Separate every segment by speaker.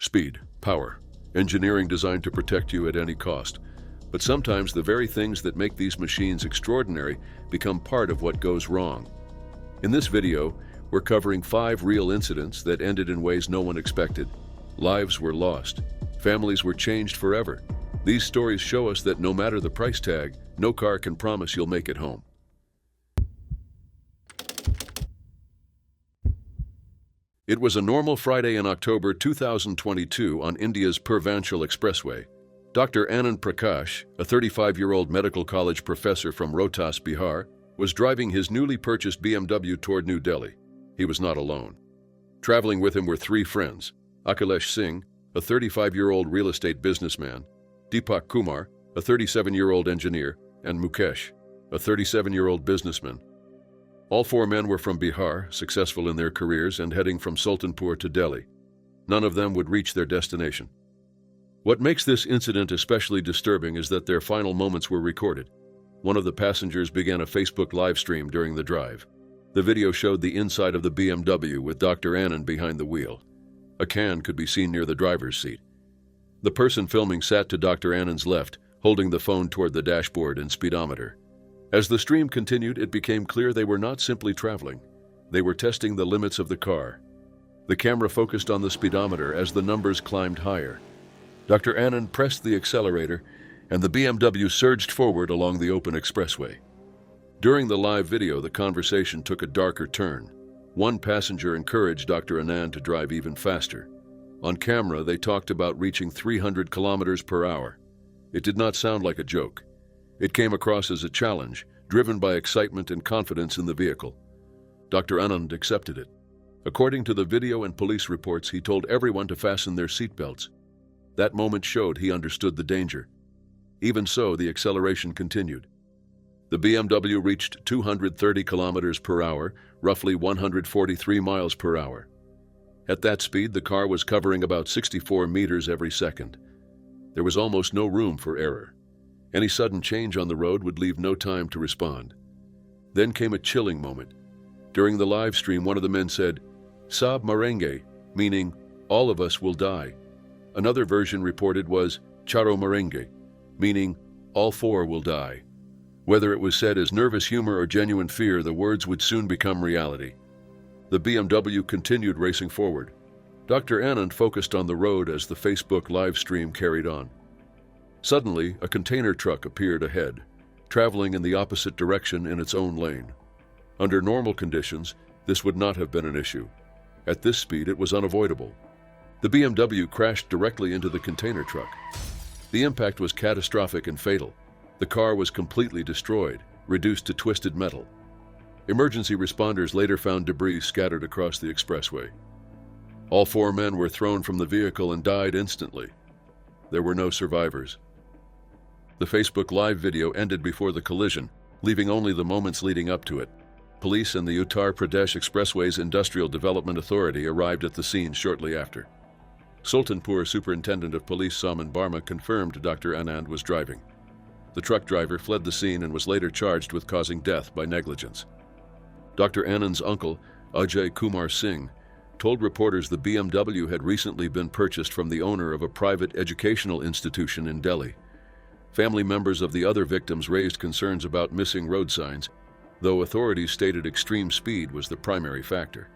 Speaker 1: Speed, power, engineering designed to protect you at any cost. But sometimes the very things that make these machines extraordinary become part of what goes wrong. In this video, we're covering 5 real incidents that ended in ways no one expected. Lives were lost. Families were changed forever. These stories show us that no matter the price tag, no car can promise you'll make it home. It was a normal Friday in October 2022 on India's Purvanchal Expressway. Dr. Anand Prakash, a 35-year-old medical college professor from Rohtas, Bihar, was driving his newly purchased BMW toward New Delhi. He was not alone. Traveling with him were 3 friends: Akhilesh Singh, a 35-year-old real estate businessman; Deepak Kumar, a 37-year-old engineer; and Mukesh, a 37-year-old businessman. All 4 men were from Bihar, successful in their careers and heading from Sultanpur to Delhi. None of them would reach their destination. What makes this incident especially disturbing is that their final moments were recorded. One of the passengers began a Facebook live stream during the drive. The video showed the inside of the BMW with Dr. Anand behind the wheel. A can could be seen near the driver's seat. The person filming sat to Dr. Anand's left, holding the phone toward the dashboard and speedometer. As the stream continued, it became clear they were not simply traveling. They were testing the limits of the car. The camera focused on the speedometer as the numbers climbed higher. Dr. Anand pressed the accelerator, and the BMW surged forward along the open expressway. During the live video, the conversation took a darker turn. One passenger encouraged Dr. Anand to drive even faster. On camera, they talked about reaching 300 kilometers per hour. It did not sound like a joke. It came across as a challenge, driven by excitement and confidence in the vehicle. Dr. Anand accepted it. According to the video and police reports, he told everyone to fasten their seatbelts. That moment showed he understood the danger. Even so, the acceleration continued. The BMW reached 230 kilometers per hour, roughly 143 miles per hour. At that speed, the car was covering about 64 meters every second. There was almost no room for error. Any sudden change on the road would leave no time to respond. Then came a chilling moment. During the live stream, one of the men said, "Sab marenge," meaning, "all of us will die." Another version reported was "Charo marenge," meaning, "all 4 will die." Whether it was said as nervous humor or genuine fear, the words would soon become reality. The BMW continued racing forward. Dr. Anand focused on the road as the Facebook live stream carried on. Suddenly, a container truck appeared ahead, traveling in the opposite direction in its own lane. Under normal conditions, this would not have been an issue. At this speed, it was unavoidable. The BMW crashed directly into the container truck. The impact was catastrophic and fatal. The car was completely destroyed, reduced to twisted metal. Emergency responders later found debris scattered across the expressway. All 4 men were thrown from the vehicle and died instantly. There were no survivors. The Facebook live video ended before the collision, leaving only the moments leading up to it. Police and the Uttar Pradesh Expressways Industrial Development Authority arrived at the scene shortly after. Sultanpur Superintendent of Police Saman Barma confirmed Dr. Anand was driving. The truck driver fled the scene and was later charged with causing death by negligence. Dr. Anand's uncle, Ajay Kumar Singh, told reporters the BMW had recently been purchased from the owner of a private educational institution in Delhi. Family members of the other victims raised concerns about missing road signs, though authorities stated extreme speed was the primary factor.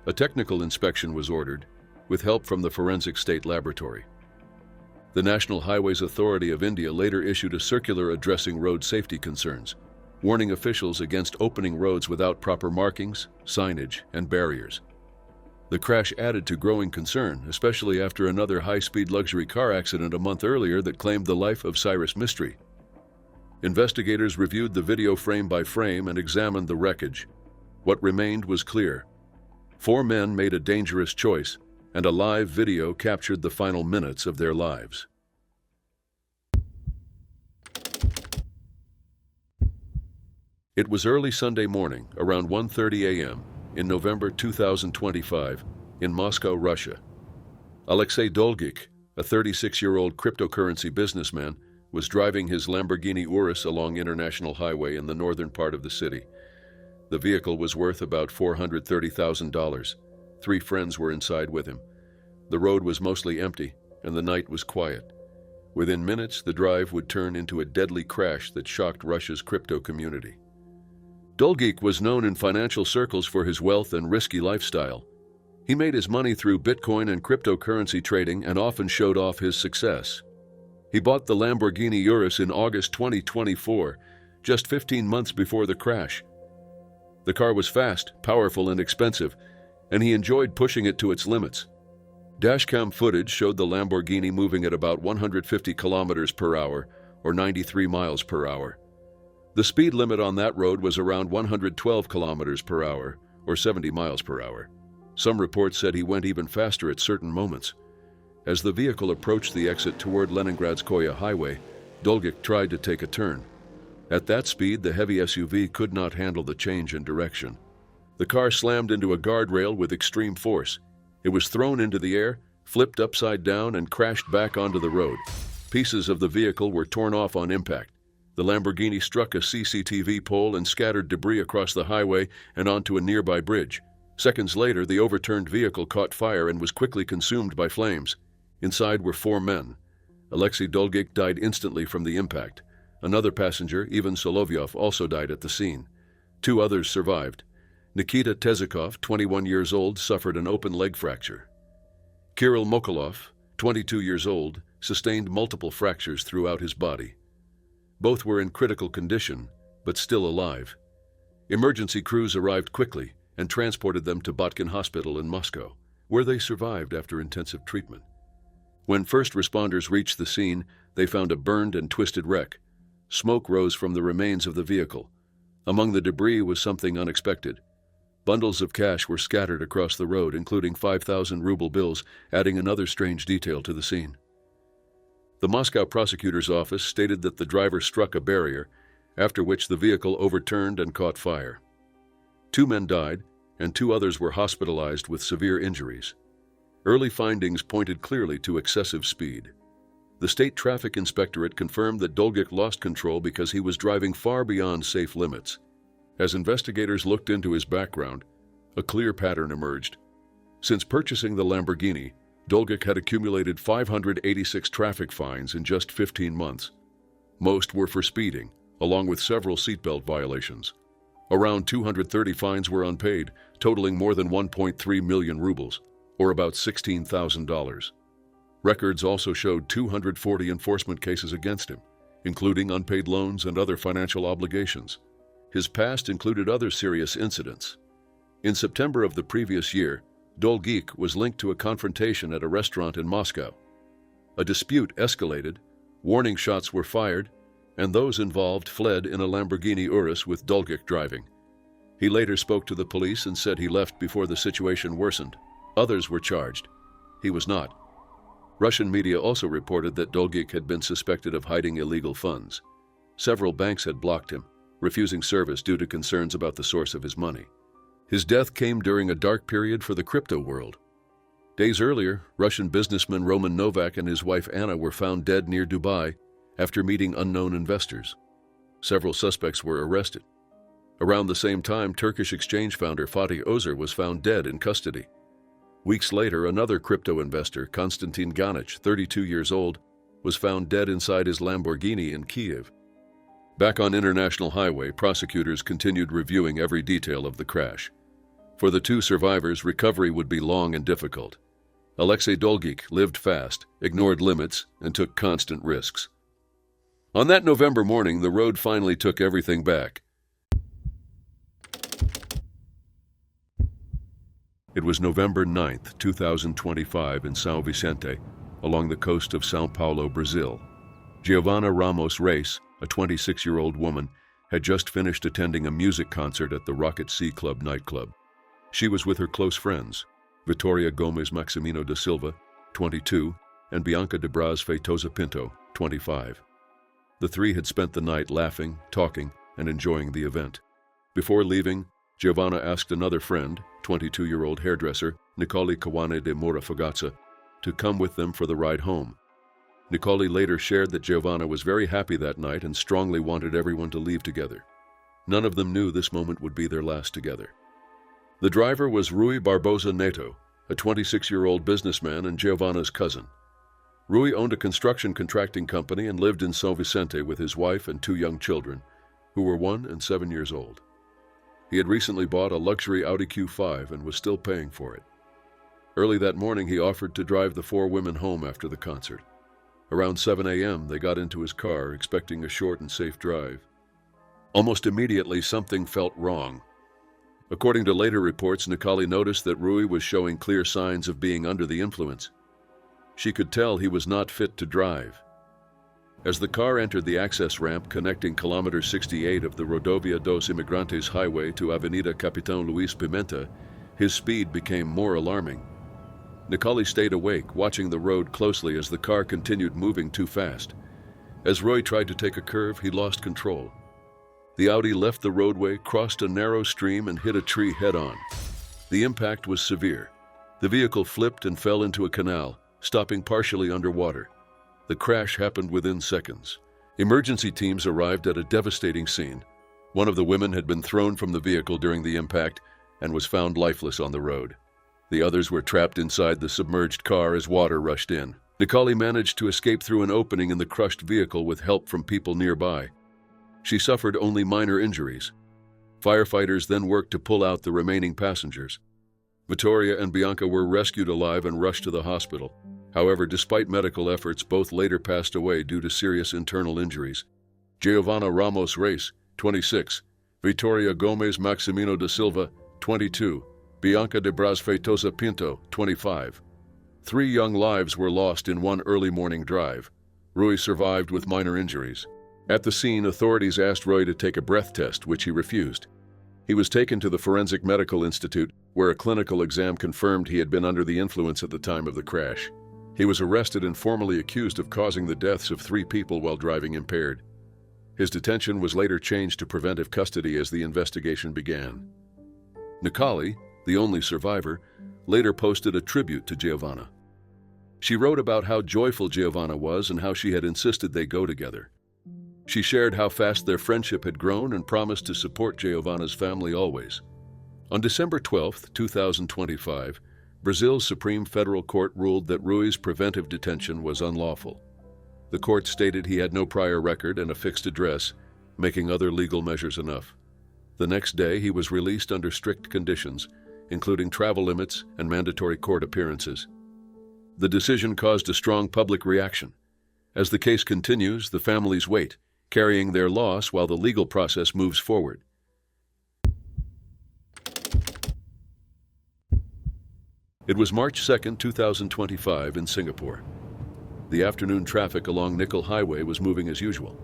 Speaker 1: A technical inspection was ordered, with help from the Forensic State Laboratory. The National Highways Authority of India later issued a circular addressing road safety concerns, warning officials against opening roads without proper markings, signage, and barriers. The crash added to growing concern, especially after another high-speed luxury car accident a month earlier that claimed the life of Cyrus Mistry. Investigators reviewed the video frame by frame and examined the wreckage. What remained was clear. 4 men made a dangerous choice, and a live video captured the final minutes of their lives. It was early Sunday morning, around 1:30 a.m., in November 2025, in Moscow, Russia. Alexei Dolgik, a 36-year-old cryptocurrency businessman, was driving his Lamborghini Urus along International Highway in the northern part of the city. The vehicle was worth about $430,000. 3 friends were inside with him. The road was mostly empty, and the night was quiet. Within minutes, the drive would turn into a deadly crash that shocked Russia's crypto community. Dolgik was known in financial circles for his wealth and risky lifestyle. He made his money through Bitcoin and cryptocurrency trading and often showed off his success. He bought the Lamborghini Urus in August 2024, just 15 months before the crash. The car was fast, powerful, and expensive, and he enjoyed pushing it to its limits. Dashcam footage showed the Lamborghini moving at about 150 kilometers per hour, or 93 miles per hour. The speed limit on that road was around 112 kilometers per hour, or 70 miles per hour. Some reports said he went even faster at certain moments. As the vehicle approached the exit toward Leningradskoye Highway, Dolgik tried to take a turn. At that speed, the heavy SUV could not handle the change in direction. The car slammed into a guardrail with extreme force. It was thrown into the air, flipped upside down, and crashed back onto the road. Pieces of the vehicle were torn off on impact. The Lamborghini struck a CCTV pole and scattered debris across the highway and onto a nearby bridge. Seconds later, the overturned vehicle caught fire and was quickly consumed by flames. Inside were 4 men. Alexei Dolgik died instantly from the impact. Another passenger, Ivan Solovyov, also died at the scene. 2 others survived. Nikita Tezikov, 21 years old, suffered an open leg fracture. Kirill Mokolov, 22 years old, sustained multiple fractures throughout his body. Both were in critical condition, but still alive. Emergency crews arrived quickly and transported them to Botkin Hospital in Moscow, where they survived after intensive treatment. When first responders reached the scene, they found a burned and twisted wreck. Smoke rose from the remains of the vehicle. Among the debris was something unexpected. Bundles of cash were scattered across the road, including 5,000 ruble bills, adding another strange detail to the scene. The Moscow prosecutor's office stated that the driver struck a barrier, after which the vehicle overturned and caught fire. 2 men died, and 2 others were hospitalized with severe injuries. Early findings pointed clearly to excessive speed. The State Traffic Inspectorate confirmed that Dolgik lost control because he was driving far beyond safe limits. As investigators looked into his background, a clear pattern emerged. Since purchasing the Lamborghini, Dolgik had accumulated 586 traffic fines in just 15 months. Most were for speeding, along with several seatbelt violations. Around 230 fines were unpaid, totaling more than 1.3 million rubles, or about $16,000. Records also showed 240 enforcement cases against him, including unpaid loans and other financial obligations. His past included other serious incidents. In September of the previous year, Dolgik was linked to a confrontation at a restaurant in Moscow. A dispute escalated, warning shots were fired, and those involved fled in a Lamborghini Urus with Dolgik driving. He later spoke to the police and said he left before the situation worsened. Others were charged. He was not. Russian media also reported that Dolgik had been suspected of hiding illegal funds. Several banks had blocked him, refusing service due to concerns about the source of his money. His death came during a dark period for the crypto world. Days earlier, Russian businessman Roman Novak and his wife Anna were found dead near Dubai after meeting unknown investors. Several suspects were arrested. Around the same time, Turkish exchange founder Fatih Özer was found dead in custody. Weeks later, another crypto investor, Konstantin Ganich, 32 years old, was found dead inside his Lamborghini in Kiev. Back on International Highway, prosecutors continued reviewing every detail of the crash. For the 2 survivors, recovery would be long and difficult. Alexei Dolgik lived fast, ignored limits, and took constant risks. On that November morning, the road finally took everything back. It was November 9, 2025 in São Vicente, along the coast of São Paulo, Brazil. Giovanna Ramos Reis, a 26-year-old woman, had just finished attending a music concert at the Rocket Sea Club nightclub. She was with her close friends, Vitoria Gomes Maximino da Silva, 22, and Bianca de Braz Feitosa Pinto, 25. The 3 had spent the night laughing, talking, and enjoying the event. Before leaving, Giovanna asked another friend, 22-year-old hairdresser Nicole Kawane de Moura Fogazza, to come with them for the ride home. Nicole later shared that Giovanna was very happy that night and strongly wanted everyone to leave together. None of them knew this moment would be their last together. The driver was Rui Barbosa Neto, a 26-year-old businessman and Giovanna's cousin. Rui owned a construction contracting company and lived in São Vicente with his wife and two young children, who were 1 and 7 years old. He had recently bought a luxury Audi Q5 and was still paying for it. Early that morning, he offered to drive the 4 women home after the concert. Around 7 a.m., they got into his car, expecting a short and safe drive. Almost immediately, something felt wrong. According to later reports, Nicole noticed that Rui was showing clear signs of being under the influence. She could tell he was not fit to drive. As the car entered the access ramp connecting kilometer 68 of the Rodovia dos Imigrantes highway to Avenida Capitão Luís Pimenta, his speed became more alarming. Nicole stayed awake, watching the road closely as the car continued moving too fast. As Rui tried to take a curve, he lost control. The Audi left the roadway, crossed a narrow stream, and hit a tree head-on. The impact was severe. The vehicle flipped and fell into a canal, stopping partially underwater. The crash happened within seconds. Emergency teams arrived at a devastating scene. One of the women had been thrown from the vehicle during the impact and was found lifeless on the road. The others were trapped inside the submerged car as water rushed in. Nicole managed to escape through an opening in the crushed vehicle with help from people nearby. She suffered only minor injuries. Firefighters then worked to pull out the remaining passengers. Vittoria and Bianca were rescued alive and rushed to the hospital. However, despite medical efforts, both later passed away due to serious internal injuries. Giovanna Ramos Reis, 26, Vittoria Gomes Maximino da Silva, 22, Bianca de Braz Feitosa Pinto, 25. 3 young lives were lost in one early morning drive. Rui survived with minor injuries. At the scene, authorities asked Rui to take a breath test, which he refused. He was taken to the Forensic Medical Institute, where a clinical exam confirmed he had been under the influence at the time of the crash. He was arrested and formally accused of causing the deaths of 3 people while driving impaired. His detention was later changed to preventive custody as the investigation began. Nicole, the only survivor, later posted a tribute to Giovanna. She wrote about how joyful Giovanna was and how she had insisted they go together. She shared how fast their friendship had grown and promised to support Giovanna's family always. On December 12, 2025, Brazil's Supreme Federal Court ruled that Rui's preventive detention was unlawful. The court stated he had no prior record and a fixed address, making other legal measures enough. The next day, he was released under strict conditions, including travel limits and mandatory court appearances. The decision caused a strong public reaction. As the case continues, the families wait, carrying their loss while the legal process moves forward. It was March 2, 2025 in Singapore. The afternoon traffic along Nickel Highway was moving as usual.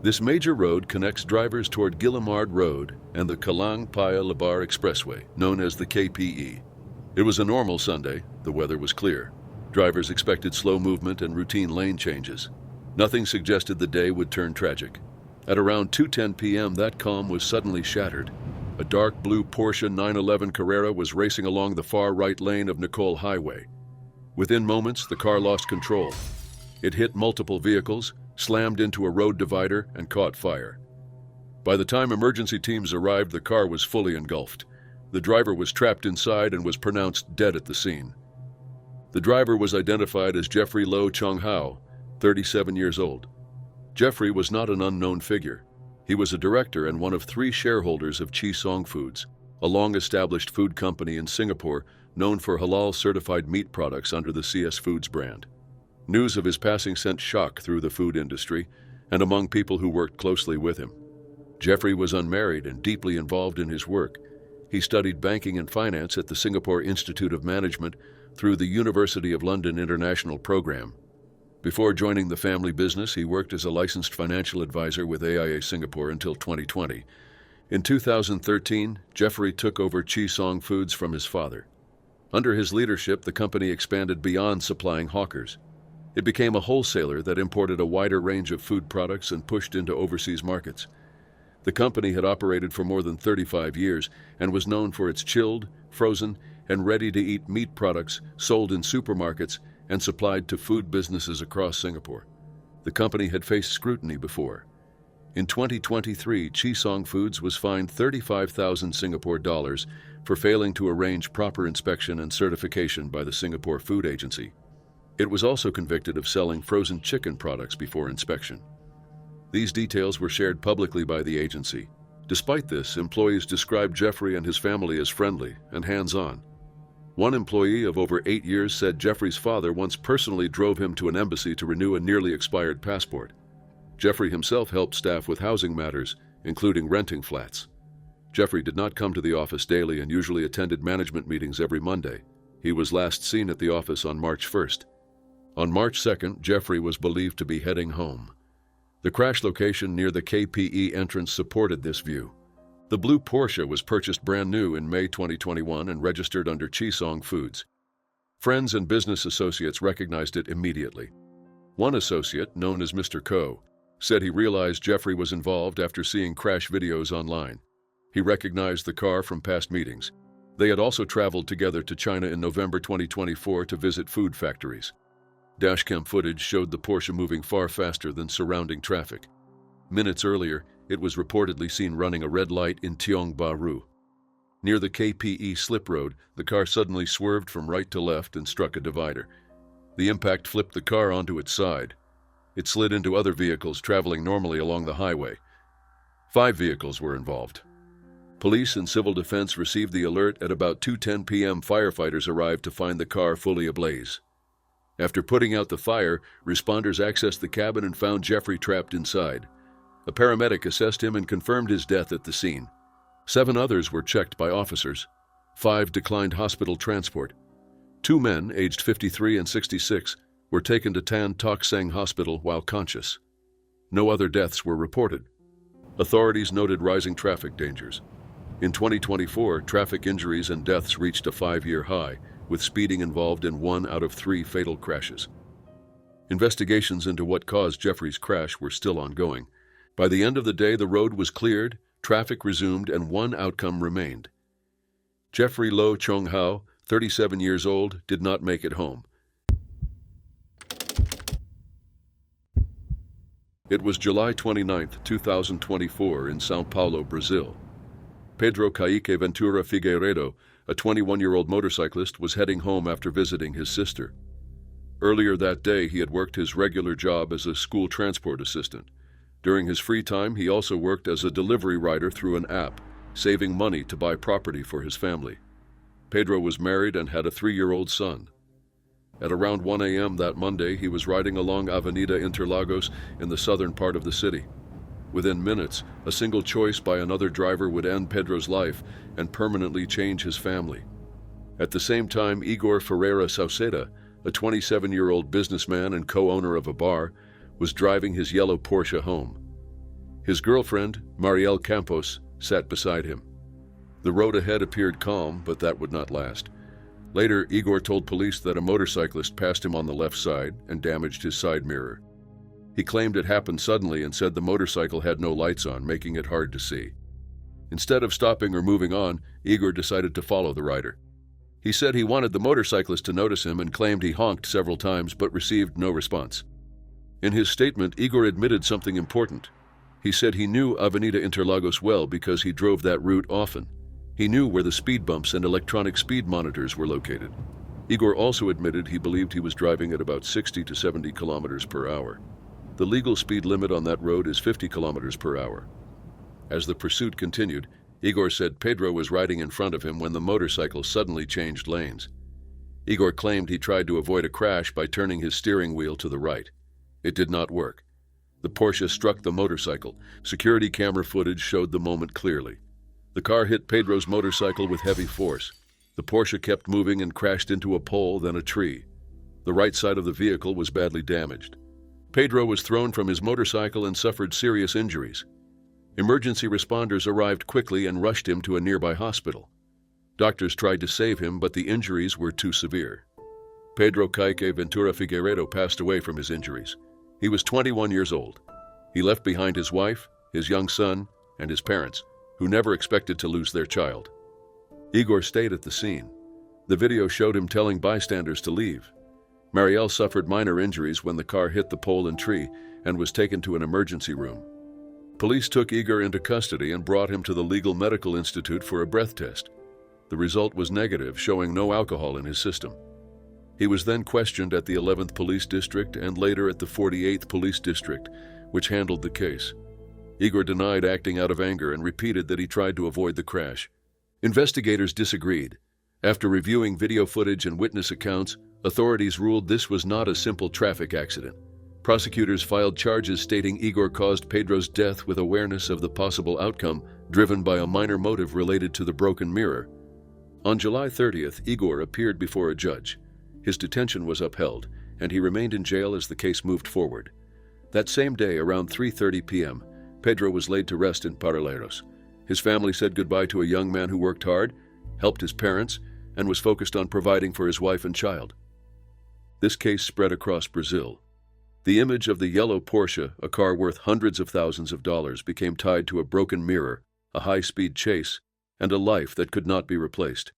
Speaker 1: This major road connects drivers toward Guillemard Road and the Kalang Paya Lebar Expressway, known as the KPE. It was a normal Sunday. The weather was clear. Drivers expected slow movement and routine lane changes. Nothing suggested the day would turn tragic. At around 2:10 p.m., that calm was suddenly shattered. A dark blue Porsche 911 Carrera was racing along the far right lane of Nicole Highway. Within moments, the car lost control. It hit multiple vehicles, slammed into a road divider, and caught fire. By the time emergency teams arrived, the car was fully engulfed. The driver was trapped inside and was pronounced dead at the scene. The driver was identified as Jeffrey Lo Chong Hao, 37 years old. Jeffrey was not an unknown figure. He was a director and one of 3 shareholders of Chi Song Foods, a long-established food company in Singapore known for halal-certified meat products under the CS Foods brand. News of his passing sent shock through the food industry and among people who worked closely with him. Jeffrey was unmarried and deeply involved in his work. He studied banking and finance at the Singapore Institute of Management through the University of London International Program. Before joining the family business, he worked as a licensed financial advisor with AIA Singapore until 2020. In 2013, Jeffrey took over Chi Song Foods from his father. Under his leadership, the company expanded beyond supplying hawkers. It became a wholesaler that imported a wider range of food products and pushed into overseas markets. The company had operated for more than 35 years and was known for its chilled, frozen, and ready-to-eat meat products sold in supermarkets and supplied to food businesses across Singapore. The company had faced scrutiny before. In 2023, Chisong Foods was fined 35,000 Singapore dollars for failing to arrange proper inspection and certification by the Singapore Food Agency. It was also convicted of selling frozen chicken products before inspection. These details were shared publicly by the agency. Despite this, employees described Jeffrey and his family as friendly and hands-on. One employee of over 8 years said Jeffrey's father once personally drove him to an embassy to renew a nearly expired passport. Jeffrey himself helped staff with housing matters, including renting flats. Jeffrey did not come to the office daily and usually attended management meetings every Monday. He was last seen at the office on March 1st. On March 2nd, Jeffrey was believed to be heading home. The crash location near the KPE entrance supported this view. The blue Porsche was purchased brand new in May 2021 and registered under Chisong Foods. Friends and business associates recognized it immediately. One associate, known as Mr. Ko, said he realized Jeffrey was involved after seeing crash videos online. He recognized the car from past meetings. They had also traveled together to China in November 2024 to visit food factories. Dashcam footage showed the Porsche moving far faster than surrounding traffic. Minutes earlier, it was reportedly seen running a red light in Tiong Bahru. Near the KPE slip road, the car suddenly swerved from right to left and struck a divider. The impact flipped the car onto its side. It slid into other vehicles traveling normally along the highway. 5 vehicles were involved. Police and civil defense received the alert at about 2:10 p.m. Firefighters arrived to find the car fully ablaze. After putting out the fire, responders accessed the cabin and found Jeffrey trapped inside. A paramedic assessed him and confirmed his death at the scene. 7 others were checked by officers. 5 declined hospital transport. 2 men, aged 53 and 66, were taken to Tan Tock Seng Hospital while conscious. No other deaths were reported. Authorities noted rising traffic dangers. In 2024, traffic injuries and deaths reached a 5-year high, with speeding involved in 1 out of 3 fatal crashes. Investigations into what caused Jeffrey's crash were still ongoing. By the end of the day, the road was cleared, traffic resumed, and one outcome remained. Jeffrey Lo Chong Hao, 37 years old, did not make it home. It was July 29, 2024, in São Paulo, Brazil. Pedro Kaique Ventura Figueiredo, a 21-year-old motorcyclist, was heading home after visiting his sister. Earlier that day, he had worked his regular job as a school transport assistant. During his free time, he also worked as a delivery rider through an app, saving money to buy property for his family. Pedro was married and had a 3-year-old son. At around 1 a.m. that Monday, he was riding along Avenida Interlagos in the southern part of the city. Within minutes, a single choice by another driver would end Pedro's life and permanently change his family. At the same time, Igor Ferreira Sauceda, a 27-year-old businessman and co-owner of a bar, was driving his yellow Porsche home. His girlfriend, Marielle Campos, sat beside him. The road ahead appeared calm, but that would not last. Later, Igor told police that a motorcyclist passed him on the left side and damaged his side mirror. He claimed it happened suddenly and said the motorcycle had no lights on, making it hard to see. Instead of stopping or moving on, Igor decided to follow the rider. He said he wanted the motorcyclist to notice him and claimed he honked several times but received no response. In his statement, Igor admitted something important. He said he knew Avenida Interlagos well because he drove that route often. He knew where the speed bumps and electronic speed monitors were located. Igor also admitted he believed he was driving at about 60 to 70 kilometers per hour. The legal speed limit on that road is 50 kilometers per hour. As the pursuit continued, Igor said Pedro was riding in front of him when the motorcycle suddenly changed lanes. Igor claimed he tried to avoid a crash by turning his steering wheel to the right. It did not work. The Porsche struck the motorcycle. Security camera footage showed the moment clearly. The car hit Pedro's motorcycle with heavy force. The Porsche kept moving and crashed into a pole, then a tree. The right side of the vehicle was badly damaged. Pedro was thrown from his motorcycle and suffered serious injuries. Emergency responders arrived quickly and rushed him to a nearby hospital. Doctors tried to save him, but the injuries were too severe. Pedro Kaique Ventura Figueiredo passed away from his injuries. He was 21 years old. He left behind his wife, his young son, and his parents, who never expected to lose their child. Igor stayed at the scene. The video showed him telling bystanders to leave. Marielle suffered minor injuries when the car hit the pole and tree and was taken to an emergency room. Police took Igor into custody and brought him to the Legal Medical Institute for a breath test. The result was negative, showing no alcohol in his system. He was then questioned at the 11th Police District and later at the 48th Police District, which handled the case. Igor denied acting out of anger and repeated that he tried to avoid the crash. Investigators disagreed. After reviewing video footage and witness accounts, authorities ruled this was not a simple traffic accident. Prosecutors filed charges stating Igor caused Pedro's death with awareness of the possible outcome, driven by a minor motive related to the broken mirror. On July 30th, Igor appeared before a judge. His detention was upheld, and he remained in jail as the case moved forward. That same day, around 3:30 p.m., Pedro was laid to rest in Paralelos. His family said goodbye to a young man who worked hard, helped his parents, and was focused on providing for his wife and child. This case spread across Brazil. The image of the yellow Porsche, a car worth hundreds of thousands of dollars, became tied to a broken mirror, a high-speed chase, and a life that could not be replaced.